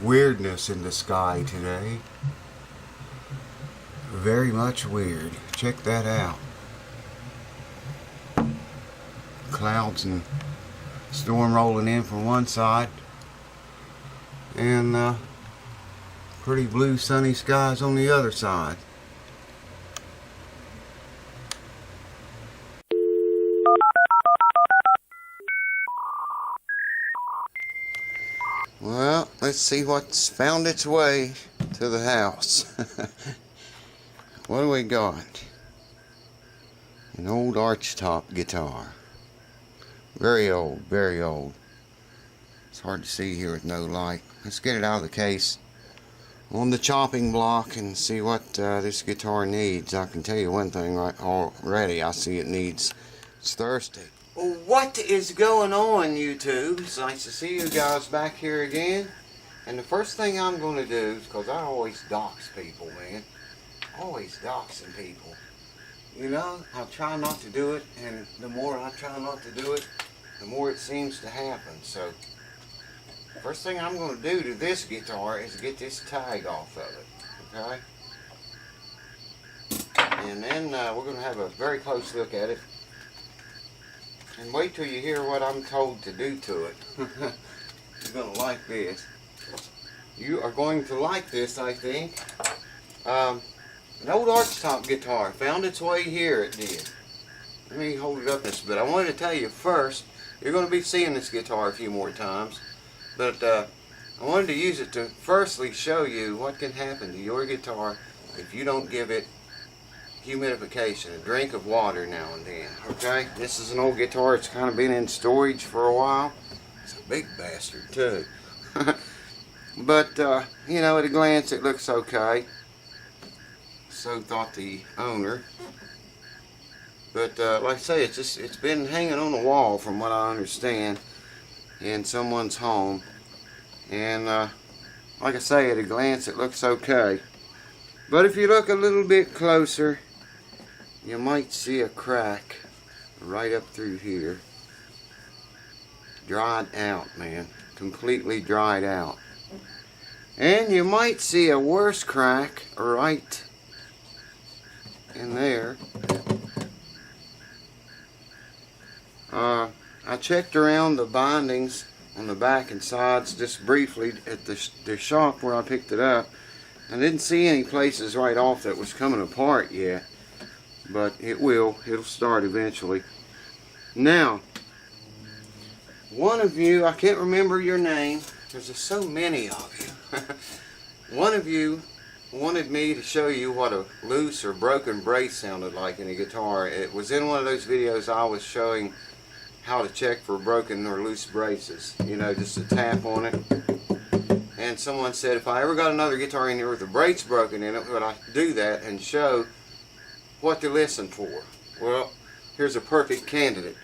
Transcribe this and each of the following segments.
weirdness in the sky today. Very much weird. Check that out. Clouds and storm rolling in from one side, and pretty blue sunny skies on the other side. Well, let's see what's found its way to the house. What do we got? An old archtop guitar. Very old, very old. It's hard to see here with no light. Let's get it out of the case on the chopping block and see what this guitar needs. I can tell you one thing right already. I see it needs, it's thirsty. Well, what is going on, YouTube? It's nice to see you guys back here again. And the first thing I'm going to do, because I always dox people, man. Always doxing people. You know, I try not to do it, and the more I try not to do it, the more it seems to happen. So, first thing I'm going to do to this guitar is get this tag off of it, okay? And then we're going to have a very close look at it. And wait till you hear what I'm told to do to it. You're going to like this. You are going to like this, I think. An old archtop guitar. Found its way here, it did. Let me hold it up this bit. I wanted to tell you first, you're going to be seeing this guitar a few more times. But I wanted to use it to firstly show you what can happen to your guitar if you don't give it humidification, a drink of water now and then, okay? This is an old guitar. It's kind of been in storage for a while. It's a big bastard too. But you know, at a glance it looks okay. So thought the owner. But like I say, it's been hanging on the wall from what I understand in someone's home. And like I say, at a glance it looks okay. But if you look a little bit closer, you might see a crack right up through here. Dried out, man. Completely dried out. And you might see a worse crack right in there. I checked around the bindings on the back and sides just briefly at the shop where I picked it up. I didn't see any places right off that was coming apart yet. But it will. It'll start eventually. Now, one of you, I can't remember your name. There's just so many of you. One of you wanted me to show you what a loose or broken brace sounded like in a guitar. It was in one of those videos I was showing how to check for broken or loose braces. You know, just a tap on it. And someone said if I ever got another guitar in here with a brace broken in it, would I do that and show what to listen for? Well, here's a perfect candidate.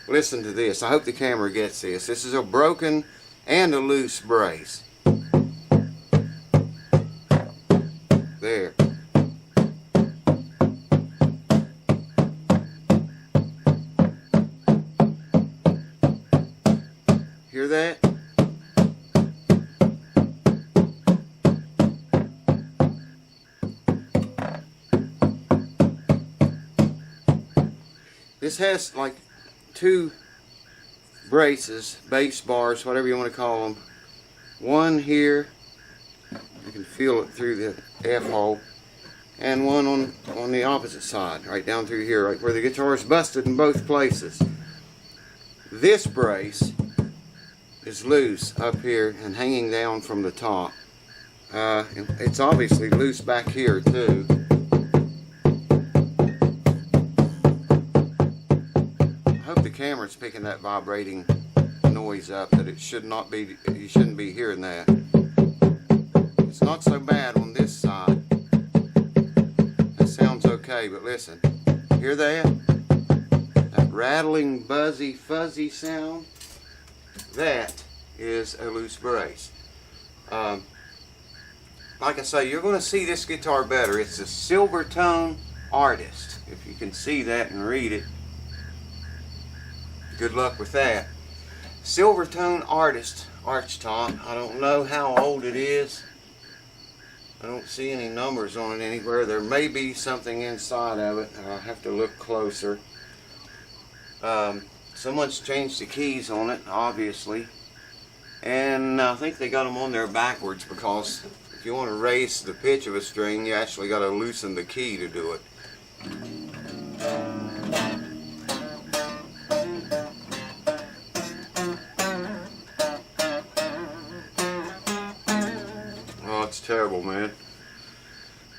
Listen to this. I hope the camera gets this. This is a broken and a loose brace. There. Hear that? This has like two braces, bass bars, whatever you want to call them. One here, you can feel it through the F-hole, and one on the opposite side, right down through here, right where the guitar is busted in both places. This brace is loose up here and hanging down from the top. It's obviously loose back here too. Camera's picking that vibrating noise up that it should not be. You shouldn't be hearing that. It's not so bad on this side. It sounds okay, but listen, hear that? That rattling, buzzy, fuzzy sound. That is a loose brace. Like I say, you're going to see this guitar better. It's a Silvertone Artist. If you can see that and read it. Good luck with that. Silvertone Artist arch top. I don't know how old it is. I don't see any numbers on it anywhere. There may be something inside of it. I'll have to look closer. Someone's changed the keys on it, obviously. And I think they got them on there backwards, because if you want to raise the pitch of a string, you actually got to loosen the key to do it. Oh, it's terrible, man.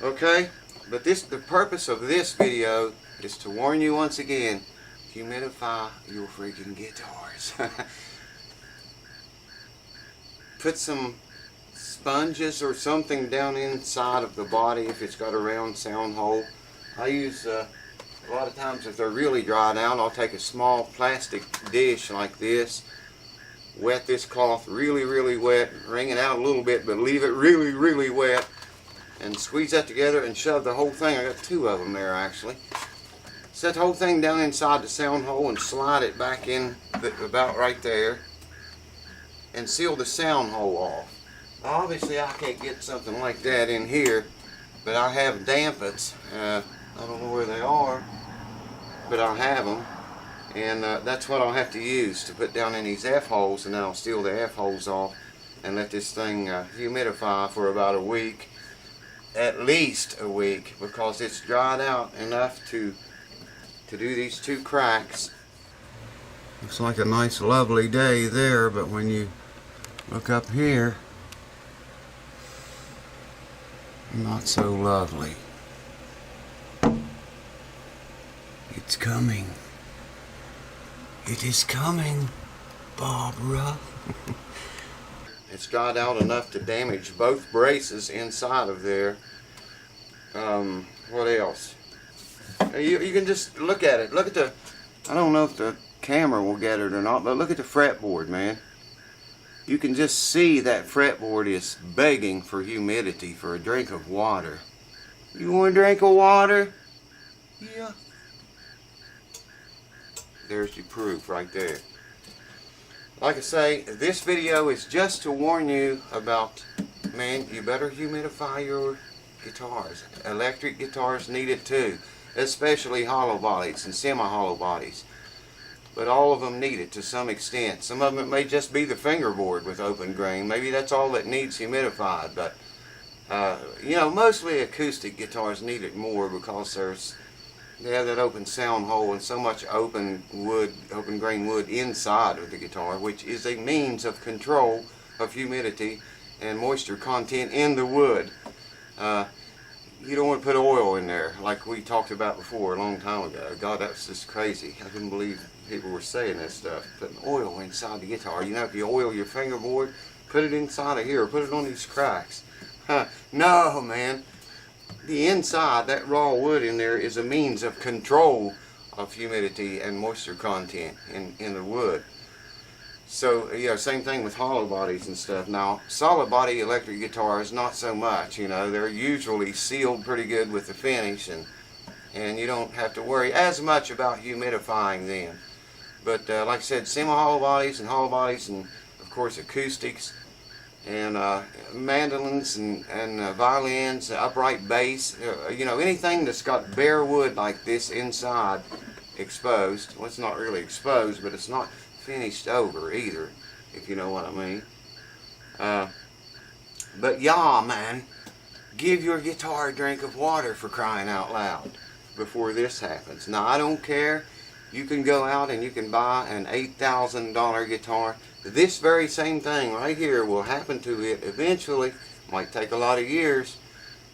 Okay, but the purpose of this video is to warn you once again, humidify your freaking guitars. Put some sponges or something down inside of the body if it's got a round sound hole. I use, a lot of times if they're really dried out, I'll take a small plastic dish like this, wet this cloth really, really wet, wring it out a little bit, but leave it really, really wet, and squeeze that together and shove the whole thing. I got 2 of them there actually. Set the whole thing down inside the sound hole and slide it back in about right there, and seal the sound hole off. Obviously I can't get something like that in here, but I have dampets. I don't know where they are, but I have them, and that's what I'll have to use to put down in these F-holes, and then I'll seal the F-holes off and let this thing humidify for about a week, at least a week, because it's dried out enough to do these 2 cracks. Looks like a nice lovely day there, but when you look up here, not so lovely. It's coming. It is coming, Barbara. It's dried out enough to damage both braces inside of there. What else? You can just look at it. Look at the, I don't know if the camera will get it or not, but look at the fretboard, man. You can just see that fretboard is begging for humidity, for a drink of water. You want a drink of water? Yeah. There's your proof right there. Like I say, this video is just to warn you about, man, you better humidify your guitars. Electric guitars need it too, especially hollow bodies and semi-hollow bodies. But all of them need it to some extent. Some of them, it may just be the fingerboard with open grain. Maybe that's all that needs humidified. But you know, mostly acoustic guitars need it more, because they have that open sound hole and so much open grain wood inside of the guitar, which is a means of control of humidity and moisture content in the wood. You don't want to put oil in there like we talked about before a long time ago. God, that's just crazy. I couldn't believe people were saying that stuff. Putting oil inside the guitar. You know, if you oil your fingerboard, put it inside of here, put it on these cracks. No, man. The inside, that raw wood in there, is a means of control of humidity and moisture content in the wood. So, you know, same thing with hollow bodies and stuff. Now, solid body electric guitars, not so much, you know. They're usually sealed pretty good with the finish, and you don't have to worry as much about humidifying them. But, like I said, semi-hollow bodies and hollow bodies, and, of course, acoustics, and mandolins and violins, upright bass, you know, anything that's got bare wood like this inside exposed. Well, it's not really exposed, but it's not finished over either, if you know what I mean. But yeah, man, give your guitar a drink of water, for crying out loud, before this happens. Now, I don't care. You can go out and you can buy an $8,000 guitar. This very same thing right here will happen to it eventually. Might take a lot of years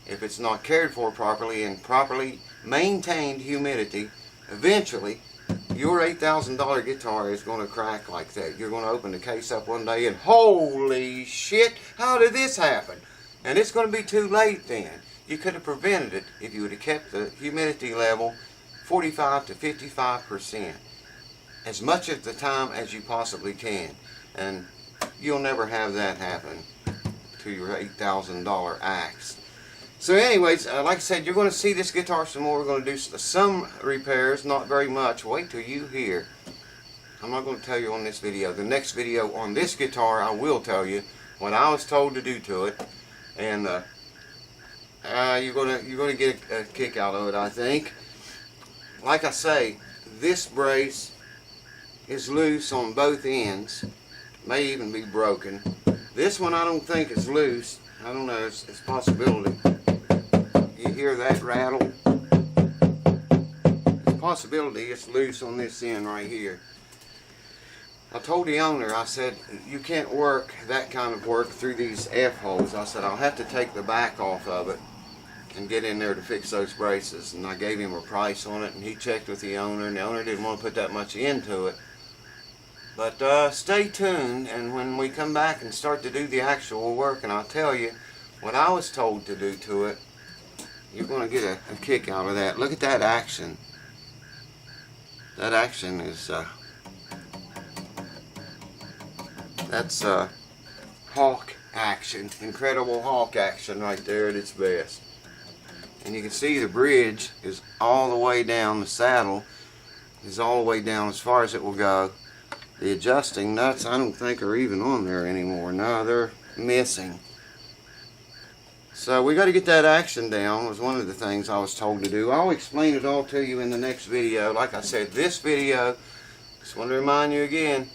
if it's not cared for properly and properly maintained humidity. Eventually, your $8,000 guitar is going to crack like that. You're going to open the case up one day and, holy shit, how did this happen? And it's going to be too late then. You could have prevented it if you would have kept the humidity level 45 to 55%. As much of the time as you possibly can. And you'll never have that happen to your $8,000 axe. So anyways, like I said, you're going to see this guitar some more. We're going to do some repairs, not very much. Wait till you hear I'm not going to tell you on this video. The next video on this guitar, I will tell you what I was told to do to it, and you're gonna get a kick out of it, I think. Like I say, this brace is loose on both ends, may even be broken. This one I don't think is loose. I don't know. It's a possibility. You hear that rattle? It's a possibility it's loose on this end right here. I told the owner, I said, you can't work that kind of work through these F-holes. I said, I'll have to take the back off of it and get in there to fix those braces. And I gave him a price on it, and he checked with the owner, and the owner didn't want to put that much into it. But stay tuned, and when we come back and start to do the actual work, and I'll tell you what I was told to do to it, you're going to get a kick out of that. Look at that action. That action is... That's hawk action, incredible hawk action right there at its best. And you can see the bridge is all the way down, the saddle is all the way down as far as it will go. The adjusting nuts I don't think are even on there anymore. No, they're missing. So we got to get that action down, was one of the things I was told to do. I'll explain it all to you in the next video. Like I said, this video, just want to remind you again,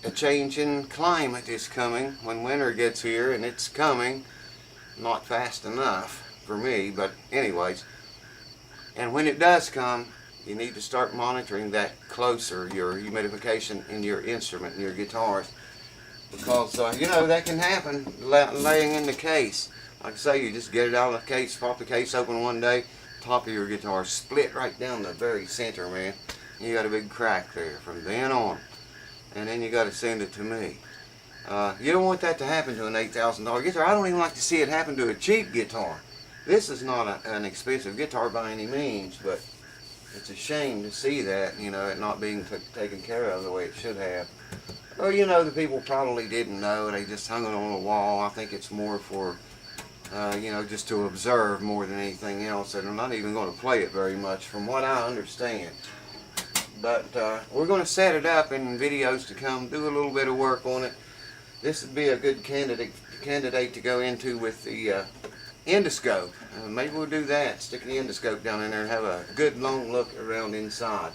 a change in climate is coming when winter gets here, and it's coming. Not fast enough for me, but anyways. And when it does come, you need to start monitoring that closer, your humidification in your instrument, in your guitars. Because, you know, that can happen laying in the case. Like I say, you just get it out of the case, pop the case open one day, top of your guitar split right down the very center, man. You got a big crack there from then on. And then you got to send it to me. You don't want that to happen to an $8,000 guitar. I don't even like to see it happen to a cheap guitar. This is not an expensive guitar by any means, but it's a shame to see that, you know, it not being taken care of the way it should have. Or, you know, the people probably didn't know. They just hung it on a wall. I think it's more for, you know, just to observe more than anything else. And I'm not even going to play it very much from what I understand. But we're going to set it up in videos to come, do a little bit of work on it. This would be a good candidate to go into with the endoscope. Maybe we'll do that, stick the endoscope down in there and have a good long look around inside.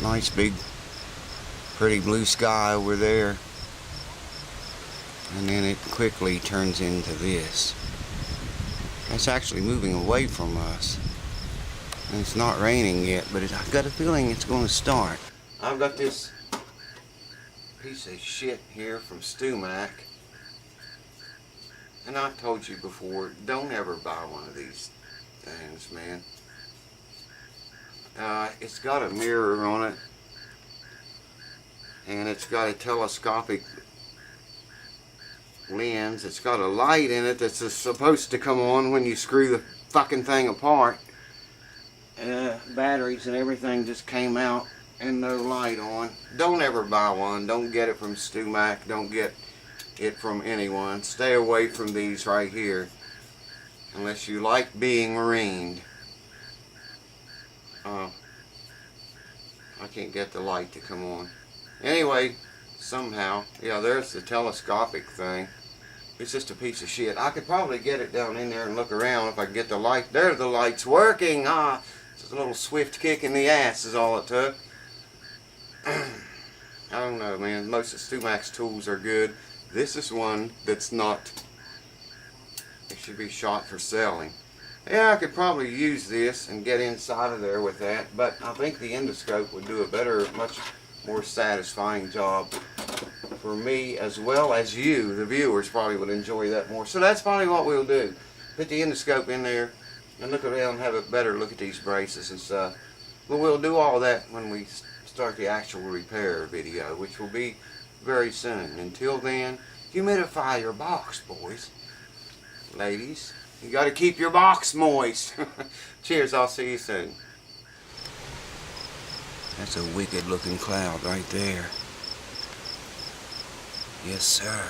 Nice big pretty blue sky over there. And then it quickly turns into this. It's actually moving away from us. And it's not raining yet, but I've got a feeling it's going to start. I've got this piece of shit here from Stumac. And I've told you before, don't ever buy one of these things, man. It's got a mirror on it. And it's got a telescopic lens. It's got a light in it that's supposed to come on when you screw the fucking thing apart. Batteries and everything just came out and no light on. Don't ever buy one. Don't get it from Stumac. Don't get it from anyone. Stay away from these right here unless you like being marined. I can't get the light to come on. Anyway, somehow, yeah, there's the telescopic thing. It's just a piece of shit. I could probably get it down in there and look around if I could get the light. There, the light's working. Just a little swift kick in the ass is all it took. I don't know, man. Most of Stumac's tools are good. This is one that's not. It should be shot for selling. Yeah, I could probably use this and get inside of there with that, but I think the endoscope would do a better, much more satisfying job for me, as well as you, the viewers, probably would enjoy that more. So that's probably what we'll do. Put the endoscope in there and look around and have a better look at these braces and stuff. But we'll do all that when we start the actual repair video, which will be very soon. Until then, humidify your box, boys. Ladies, you got to keep your box moist. Cheers, I'll see you soon. That's a wicked looking cloud right there. Yes, sir.